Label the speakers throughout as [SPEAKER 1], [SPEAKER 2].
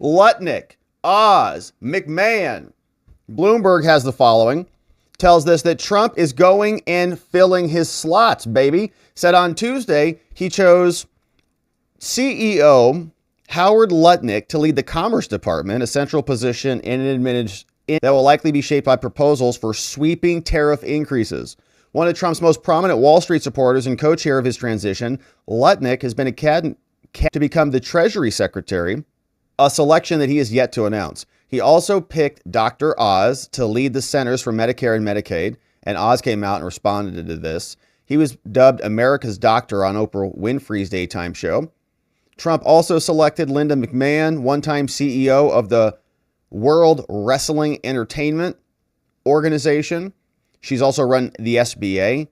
[SPEAKER 1] Lutnick, Oz, McMahon. Bloomberg has the following. Tells this that Trump is going and filling his slots, baby. Said on Tuesday he chose CEO Howard Lutnick to lead the Commerce Department, a central position in an administration that will likely be shaped by proposals for sweeping tariff increases. One of Trump's most prominent Wall Street supporters and co-chair of his transition, Lutnick has been a candidate to become the Treasury Secretary, a selection that he has yet to announce. He also picked Dr. Oz to lead the Centers for Medicare and Medicaid, and Oz came out and responded to this. He was dubbed America's Doctor on Oprah Winfrey's daytime show. Trump also selected Linda McMahon, one-time CEO of the World Wrestling Entertainment Organization. She's also run the SBA.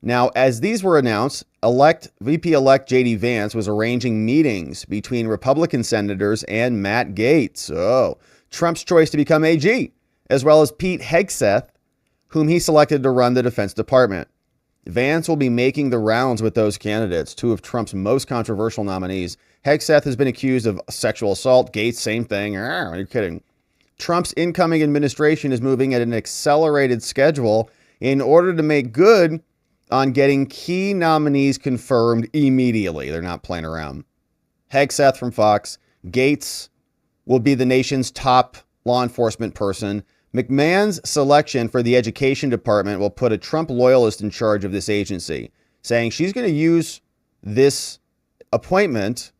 [SPEAKER 1] Now, as these were announced, VP-elect J.D. Vance was arranging meetings between Republican senators and Matt Gaetz. Oh, Trump's choice to become AG, as well as Pete Hegseth, whom he selected to run the Defense Department. Vance will be making the rounds with those candidates, two of Trump's most controversial nominees. Hegseth has been accused of sexual assault. Gaetz, same thing. Are you kidding? Trump's incoming administration is moving at an accelerated schedule in order to make good on getting key nominees confirmed immediately. They're not playing around. Hegseth from Fox. Gaetz will be the nation's top law enforcement person. McMahon's selection for the education department will put a Trump loyalist in charge of this agency, saying she's going to use this appointment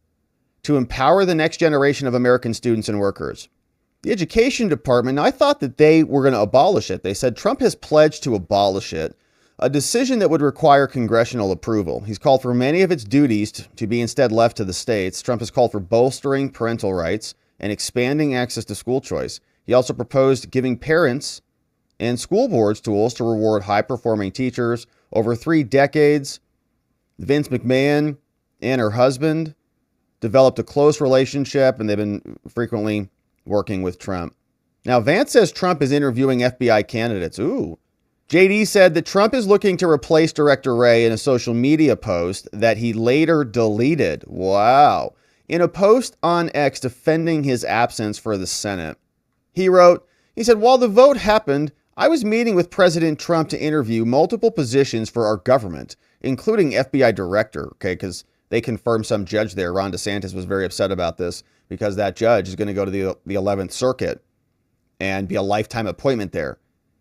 [SPEAKER 1] to empower the next generation of American students and workers. The education department, now I thought that they were going to abolish it. They said Trump has pledged to abolish it, a decision that would require congressional approval. He's called for many of its duties to be instead left to the states. Trump has called for bolstering parental rights and expanding access to school choice. He also proposed giving parents and school boards tools to reward high-performing teachers. Over 3 decades, Vince McMahon and her husband developed a close relationship, and they've been frequently working with Trump. Now, Vance says Trump is interviewing FBI candidates. Ooh. JD said that Trump is looking to replace Director Wray in a social media post that he later deleted. Wow. In a post on X defending his absence for the Senate, he said, while the vote happened, I was meeting with President Trump to interview multiple positions for our government, including FBI director. Okay, because they confirmed some judge there. Ron DeSantis was very upset about this because that judge is going to go to the 11th Circuit and be a lifetime appointment there.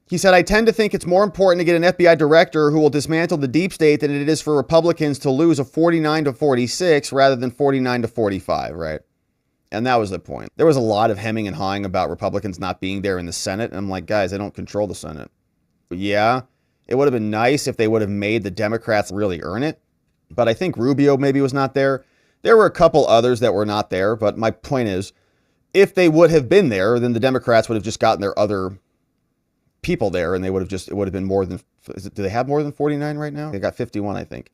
[SPEAKER 1] He said, I tend to think it's more important to get an FBI director who will dismantle the deep state than it is for Republicans to lose a 49-46 rather than 49-45, right? And that was the point. There was a lot of hemming and hawing about Republicans not being there in the Senate. And I'm like, guys, they don't control the Senate. But yeah, it would have been nice if they would have made the Democrats really earn it. But I think Rubio maybe was not there. There were a couple others that were not there. But my point is, if they would have been there, then the Democrats would have just gotten their other people there. And it would have been more than, do they have more than 49 right now? They got 51, I think.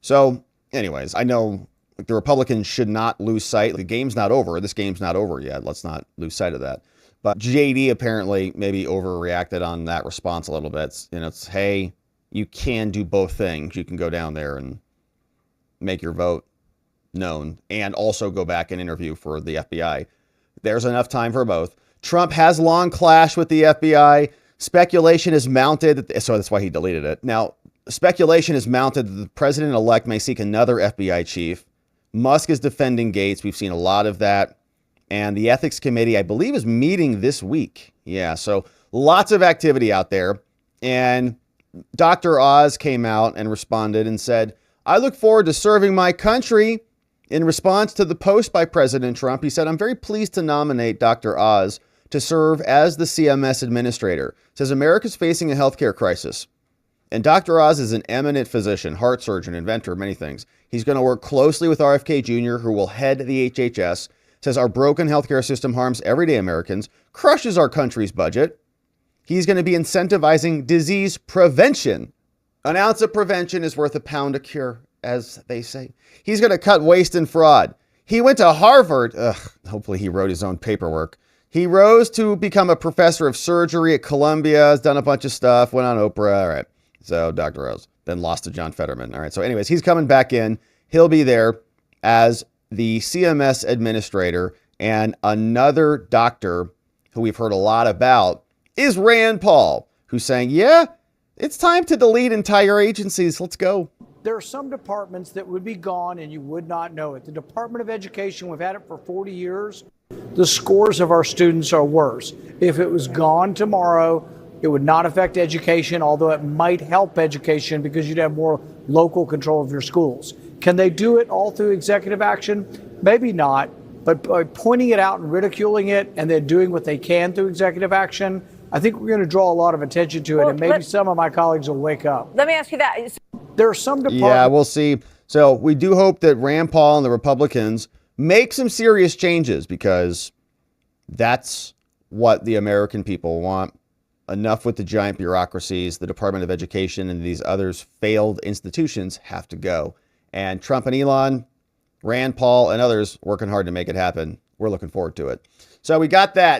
[SPEAKER 1] So anyways, I know the Republicans should not lose sight. The game's not over. This game's not over yet. Let's not lose sight of that. But JD apparently maybe overreacted on that response a little bit. It's, hey, you can do both things. You can go down there and make your vote known and also go back and interview for the FBI. There's enough time for both. Trump has long clashed with the FBI. Speculation is mounted. So that's why he deleted it. Now, speculation is mounted that the president-elect may seek another FBI chief. Musk is defending Gaetz. We've seen a lot of that. And the ethics committee, I believe, is meeting this week. Yeah, so lots of activity out there. And Dr. Oz came out and responded and said, I look forward to serving my country. In response to the post by President Trump, he said, I'm very pleased to nominate Dr. Oz to serve as the CMS administrator. Says America's facing a healthcare crisis. And Dr. Oz is an eminent physician, heart surgeon, inventor, many things. He's going to work closely with RFK Jr., who will head the HHS. Says our broken healthcare system harms everyday Americans, crushes our country's budget. He's going to be incentivizing disease prevention. An ounce of prevention is worth a pound of cure, as they say. He's going to cut waste and fraud. He went to Harvard. Hopefully he wrote his own paperwork. He rose to become a professor of surgery at Columbia, has done a bunch of stuff, went on Oprah. All right. So Dr. Rose then lost to John Fetterman. All right. So anyways, he's coming back in. He'll be there as the CMS administrator. And another doctor who we've heard a lot about is Rand Paul, who's saying, yeah, it's time to delete entire agencies. Let's go.
[SPEAKER 2] There are some departments that would be gone and you would not know it. The Department of Education, we've had it for 40 years. The scores of our students are worse. If it was gone tomorrow, it would not affect education, although it might help education because you'd have more local control of your schools. Can they do it all through executive action? Maybe not, but by pointing it out and ridiculing it and then doing what they can through executive action, I think we're going to draw a lot of attention to it, and maybe some of my colleagues will wake up.
[SPEAKER 3] Let me ask you that.
[SPEAKER 2] There are some departments.
[SPEAKER 1] Yeah, we'll see. So we do hope that Rand Paul and the Republicans make some serious changes, because that's what the American people want. Enough with the giant bureaucracies. The Department of Education and these others failed institutions have to go. And Trump and Elon, Rand Paul and others working hard to make it happen. We're looking forward to it. So we got that.